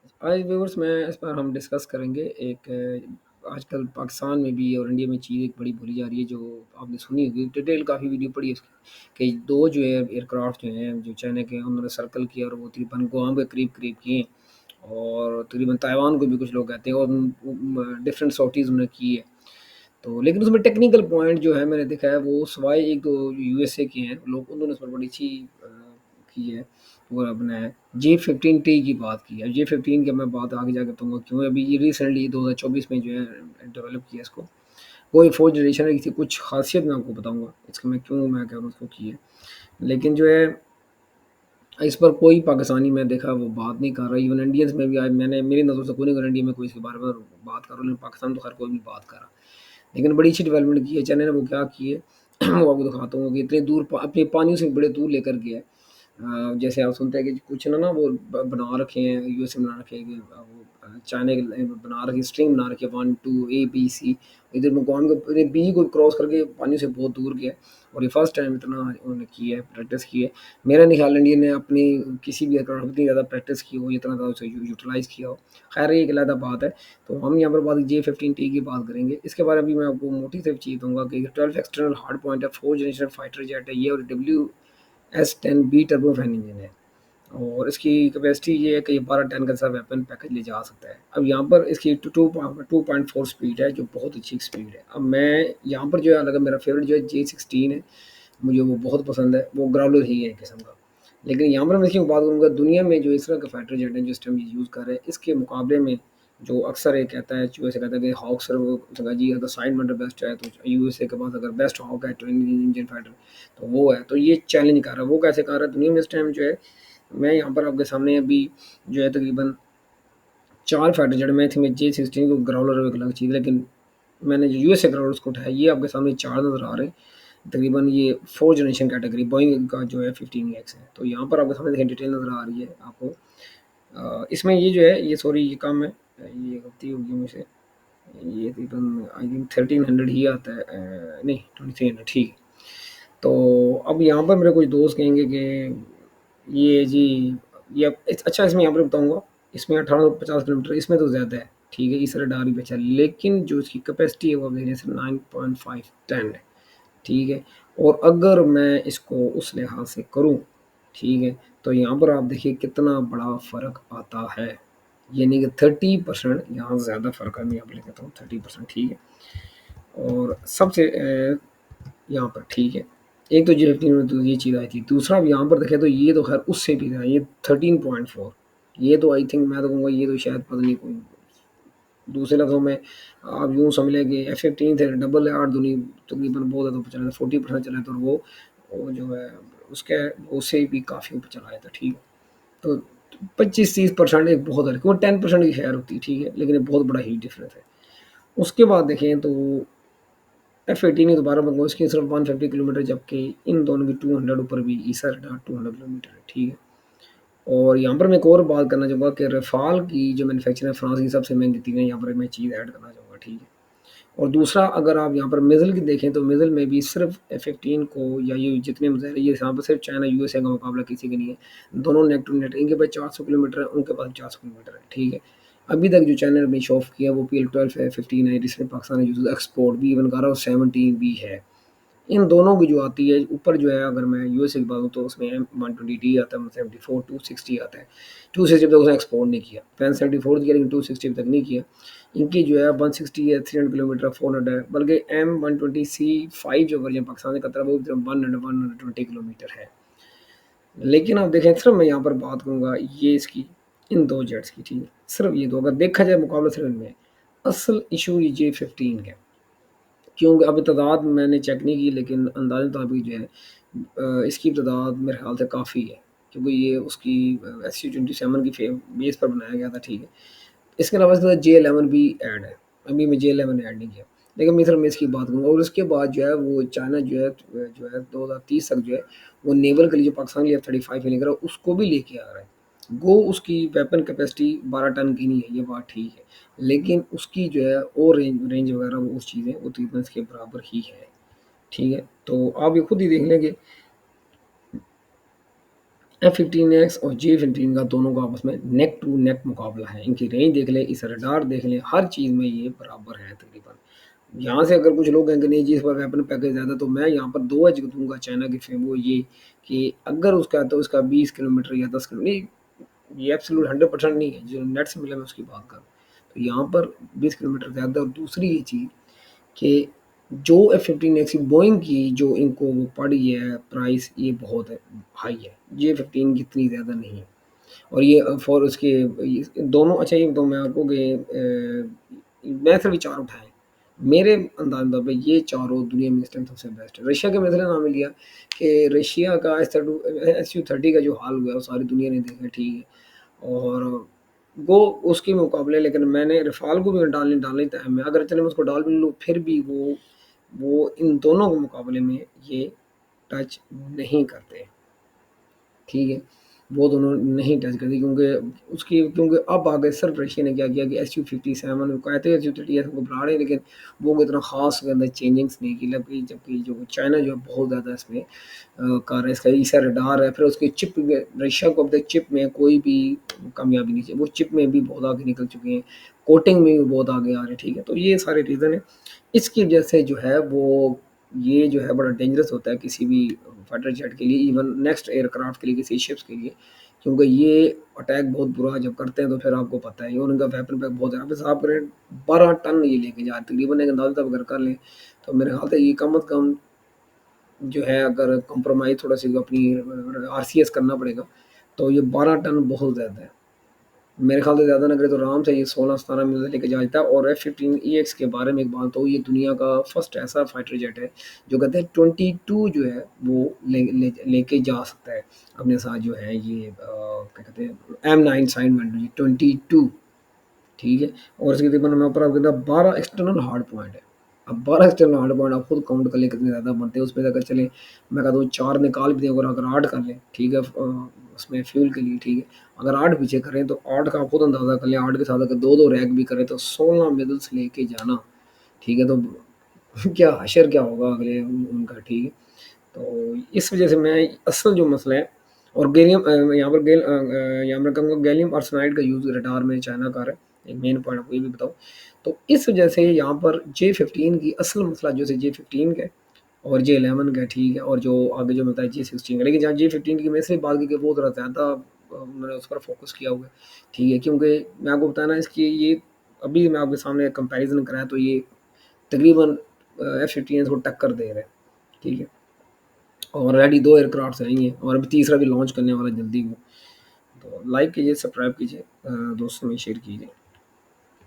आज व्यूअर्स में इस पर हम डिस्कस करेंगे एक आजकल पाकिस्तान में भी और इंडिया में चीज़ एक बड़ी भूली जा रही है जो आपने सुनी होगी, डिटेल काफ़ी वीडियो पड़ी है उसकी कि दो जो है एयरक्राफ्ट जो हैं जो चाइना के उन्होंने सर्कल किया और वो तकरीबन गुआम के करीब करीब किए और तकरीबन ताइवान को भी कुछ लोग कहते हैं और डिफरेंट सॉर्टीज़ उन्होंने की है। तो लेकिन उसमें टेक्निकल पॉइंट जो है मैंने देखा है वो सिवाय एक दो यूएसए के हैं लोग उन्होंने उस पर बड़ी अच्छी की है। वो अपना है J15T की बात की है। J15 की मैं बात आगे जाके बताऊँगा क्यों अभी ये रिसेंटली 2024 में जो है डेवलप किया इसको। वो एक 4th जनरेशन की थी, कुछ ख़ासियत मैं आपको बताऊँगा इसका मैं क्यों मैं कह रहा हूँ उसको की है। लेकिन जो है इस पर कोई पाकिस्तानी मैं देखा वो बात नहीं कर रहा, इवन इंडियंस में भी आज मैंने मेरी नज़रों से कोई नहीं इंडिया में कोई इसके बारे में बात कर रहा, लेकिन पाकिस्तान तो खैर कोई भी बात कर रहा। लेकिन बड़ी अच्छी डेवलपमेंट की है चाइना ने, वो क्या की है वो आपको दिखाता हूँ कि इतने दूर अपने पानियों से बड़े दूर लेकर गया है। जैसे आप सुनते हैं कि कुछ ना वो बना रखे हैं यूएसए बना रखे हैं कि वो चाइना के बना रखी स्ट्रिंग बना रखी है 1 2 A B C, इधर मुकाम के बी को क्रॉस करके पानी से बहुत दूर गया है और ये फर्स्ट टाइम इतना उन्होंने की है प्रैक्टिस की है। मेरा नहीं ख्याल इंडिया ने अपनी किसी भी एयरक्राफ्ट इतनी ज़्यादा प्रैक्टिस की हो, इतना ज़्यादा उसे यूटिलाइज़ किया हो। खैर ये एक अलग बात है। तो हम यहाँ पर बात J15T की बात करेंगे। इसके बारे में भी मैं आपको मोटी सी चीज़ दूँगा कि 12 एक्सटर्नल हार्ड पॉइंट है, 4 जनरेशन फाइटर जेट है ये और WS-10B टर्बोफैन इंजन है। और इसकी कैपेसिटी ये है कि ये 12 टन का सा वेपन पैकेज ले जा सकता है। अब यहाँ पर इसकी 2.4 स्पीड है जो बहुत अच्छी स्पीड है। अब मैं यहाँ पर जो है अलग मेरा फेवरेट जो है J16 है, मुझे वो बहुत पसंद है, वो ग्राउलर ही है एक किस्म का। लेकिन यहाँ पर मैं इसकी बात करूँगा दुनिया में जो इस तरह का फाइटर जेट है जिस टाइम ये यूज़ कर रहे हैं इसके मुकाबले में जो अक्सर ये कहता है यूएसए कहता है कि हॉक सर वो जगह जी अगर साइड में बेस्ट है तो यूएसए के पास अगर बेस्ट हॉक है ट्विन इंजन फाइटर तो वो है। तो ये चैलेंज कर रहा है, वो कैसे कर रहा है दुनिया में इस टाइम जो है। मैं यहाँ पर आपके सामने अभी जो है तकरीबन 4 फाइटर जेट में थी, मैं J16 को ग्राउलर एक अलग चीज़, लेकिन मैंने जो यूएसए ग्राउलर उसको उठाया ये आपके सामने 4 नज़र आ रहे हैं। तकरीबन ये 4 जनरेशन कैटेगरी बोइंग का जो है 15X है। तो यहाँ पर आपके सामने देखिए डिटेल नज़र आ रही है आपको। इसमें ये जो है ये सॉरी ये कम है, ये गलती होगी मुझसे। ये तकरीबन आई थिंक 1300 ही आता है, नहीं 2300 ठीक है। तो अब यहाँ पर मेरे कुछ दोस्त कहेंगे कि ये जी ये अच्छा इसमें यहाँ पर बताऊँगा, इसमें 1850 किलोमीटर इसमें तो ज़्यादा है, ठीक है, इस रडार भी अच्छा है, लेकिन जो इसकी कैपेसिटी है वो आप देख सिर्फ 9.5 टन है, ठीक है। और अगर मैं इसको उस लिहाज से करूँ, ठीक है, तो यहाँ पर आप देखिए कितना बड़ा फ़र्क आता है, यानी कि 30% यहाँ ज़्यादा फ़र्क है, मैं यहाँ पर लिख देता हूँ 30%, ठीक है। और सबसे यहाँ पर ठीक है, एक तो J15 में तो ये चीज़ आई थी, दूसरा अब यहाँ पर देखें तो ये तो खैर उससे भी था, ये 13.4, ये तो आई थिंक मैं तो कहूँगा ये तो शायद पता नहीं कोई दूसरे लफ्ज़ों में आप यूँ समझ लें कि F15 थे डबल है 8 दूनी तकरीबन बहुत ज़्यादा ऊपर चला था, 40% चला था और वो जो है उसके उससे भी काफ़ी ऊपर चला गया था, ठीक है। तो 25-30% एक बहुत है, वो 10% की खैर होती है, ठीक है, लेकिन ये बहुत बड़ा हीट डिफरेंस है। उसके बाद देखें तो F18 ही दोबारा मंगवाओ, इसकी सिर्फ 150 किलोमीटर, जबकि इन दोनों की 200 ऊपर भी ईसा रडार 200 किलोमीटर है, ठीक है। और यहाँ पर मैं एक और बात करना चाहूँगा कि रफ़ाल की जो मैन्युफैक्चर है फ्रांस की सबसे महंगी तीन है, यहाँ पर मैं चीज़ ऐड करना चाहूँगा, ठीक है। और दूसरा अगर आप यहाँ पर मिज़िल की देखें तो मिज़िल में भी सिर्फ F15 को या ये जितने मिज़ाइल है ये यहाँ पर सिर्फ चाइना यूएसए का मुकाबला किसी का नहीं है। दोनों नेक टू नेक, इनके पास 400 किलोमीटर है, उनके पास 400 किलोमीटर है, ठीक है। अभी तक जो चाइना ने शो ऑफ किया वो PL12 है, 15 है, जिसमें पाकिस्तान ने यूज़ एक्सपोर्ट भी इवन करा और 17 भी है। इन दोनों की जो आती है ऊपर जो है अगर मैं यूएसए की बात करूँ तो उसमें M120D आता है, 74 260 आता है। 260 तक उसने एक्सपोर्ट नहीं किया, 1074 किया लेकिन 260 तक नहीं किया। इनकी जो है 160 है, 300 किलोमीटर, 400 है, बल्कि M120C5 जो वर्जन पाकिस्तान से कतरा वो 120 किलोमीटर है। लेकिन आप देखें सिर्फ मैं यहाँ पर बात करूँगा ये इसकी इन दो जेट्स की, ठीक है, सिर्फ ये दो अगर देखा जाए मुकाबला सिर्फ इनमें, असल इशू ये J15 का, क्योंकि अब तादाद मैंने चेक नहीं की लेकिन अंदाज़े मुताबिक जो है इसकी तादाद मेरे ख्याल से काफ़ी है, क्योंकि ये उसकी SU-27 की बेस पर बनाया गया था, ठीक है। इसके अलावा इसके साथ J11 भी ऐड है, अभी मैं J11 ऐड नहीं किया, लेकिन मैं सिर्फ मैं इसकी बात करूँगा। और उसके बाद जो है वो चाइना जो है 2030 तक जो है वो नेवल के लिए जो पाकिस्तान के लिए F-35 लेकर उसको भी लेके आ रहा है। गो उसकी वेपन कैपेसिटी 12 टन की नहीं है, ये बात ठीक है, लेकिन उसकी जो है और रेंज वगैरह वो उस चीज़ें वो तकरीबन इसके बराबर ही है, ठीक है। तो आप ये खुद ही देख लें कि F-15X और J-15 का दोनों का आपस में नेक टू नेक मुकाबला है। इनकी रेंज देख लें, इस रडार देख लें, हर चीज़ में ये बराबर है तकरीबन। यहाँ से अगर कुछ लोग कहेंगे नहीं जी इस पर वेपन पैकेज ज़्यादा, तो मैं यहाँ पर 2 एज दूँगा चाइना की फेम, वो ये कि अगर उसका तो उसका 20 किलोमीटर या 10 किलो नहीं, ये एब्सोल्यूट 100% नहीं है, जो नेट से मिला मैं उसकी बात कर रहा हूँ। तो यहाँ पर 20 किलोमीटर ज़्यादा, और दूसरी ये चीज़ कि जो F-15X बोइंग की जो इनको वो पड़ी है प्राइस, ये बहुत है, हाई है। ये 15 की इतनी ज़्यादा नहीं है। और ये फॉर उसके ये दोनों, अच्छा ये बताऊँ मैं आपको कि मैं सिर्फ ये 4 उठाए हैं। मेरे अंदाज़ पे ये चारों दुनिया में इस टाइम सबसे बेस्ट है। रशिया का मैंने नाम लिया कि रशिया का Su-30 का जो हाल हुआ है वो सारी दुनिया ने देखा, ठीक है। और वो उसके मुकाबले, लेकिन मैंने रफ़ाल को भी डालने टाइम में, अगर चले मैं उसको डाल भी लूँ फिर भी वो इन दोनों के मुकाबले में ये टच नहीं करते। ठीक है, वो दोनों नहीं टच करती, क्योंकि अब आगे सिर्फ रशिया ने क्या किया कि Su-57 कहते हैं Su-30 को बढ़ा रहे हैं, लेकिन वो कोई इतना खास उसके अंदर चेंजिंग्स नहीं की, जबकि जो चाइना जो है बहुत ज़्यादा इसमें कर है। इसका ईसा रडार है, फिर उसके चिप में रशिया को अब तक चिप में कोई भी कामयाबी नहीं चाहिए, वो चिप में भी बहुत आगे निकल चुके हैं, कोटिंग में भी बहुत आगे आ रहे हैं। ठीक है, तो ये सारे रीज़न है। इसकी वजह से जो है वो ये जो है बड़ा डेंजरस होता है किसी भी फाइटर जेट के लिए, इवन नेक्स्ट एयरक्राफ्ट के लिए, किसी शिप्स के लिए, क्योंकि ये अटैक बहुत बुरा जब करते हैं तो फिर आपको पता है, ये उनका वेपन पैक बहुत है। अब हिसाब करें 12 टन ये लेके जा तकरीबन, एक अंदाजा अगर कर लें तो मेरे ख्याल से ये कम अज़ कम जो है, अगर कंप्रोमाइज़ थोड़ा सी अपनी आरसीएस करना पड़ेगा, तो ये 12 टन बहुत ज़्यादा है। मेरे ख्याल से ज़्यादा ना करे तो आराम से ये 16-17 में लेके जाता है। और F-15EX के बारे में एक बात तो, ये दुनिया का फर्स्ट ऐसा फाइटर जेट है जो कहते हैं 22 जो है वो लेके जा सकता है अपने साथ, जो है ये क्या कहते हैं M9 साइन 22, ठीक है। और इसके तकरीबन मैं ऊपर आपको 12 एक्सटर्नल हार्ड पॉइंट है। अब 12 एक्सटर्नल हार्ड पॉइंट आप खुद काउंट कर लें कितने ज़्यादा बनते हैं। उसमें अगर चलें, मैं कहता हूँ 4 निकाल भी दें, अगर 8 कर लें, ठीक है, उसमें फ्यूल के लिए, ठीक है। अगर 8 पीछे करें तो 8 का आप खुद अंदाज़ा कर लें, 8 के साथ अगर 2-2 रैक भी करें तो 16 मेडल्स लेके जाना, ठीक है। तो क्या हशर क्या होगा अगले उनका, ठीक है। तो इस वजह से मैं असल जो मसला है, और यहाँ पर यहाँ पर कहूँगा गैलियम आर्सेनाइड का यूज़ रडार में चाइना का है, एक मेन पॉइंट आपको ये भी बताऊँ। तो इस वजह से यहाँ पर J-15 की असल मसला जो है J-15 का है और J-11 का है, ठीक है। और जो आगे जो मिलता है J-16 का, लेकिन जहाँ J-15 की मैं इसलिए बात की कि वो थोड़ा ज़्यादा उन्होंने उस पर फोकस किया हुआ है, ठीक है। क्योंकि मैं आपको बताया ना, इसकी ये अभी मैं आपके सामने कंपैरिजन कराया तो ये तकरीबन F-15 को टक्कर दे रहे हैं, ठीक है। और ऑलरेडी 2 एयरक्राफ्ट्स हैं ही हैं, और अभी तीसरा भी लॉन्च करने वाला है जल्दी वो। तो लाइक कीजिए, सब्सक्राइब कीजिए, दोस्तों में शेयर कीजिए।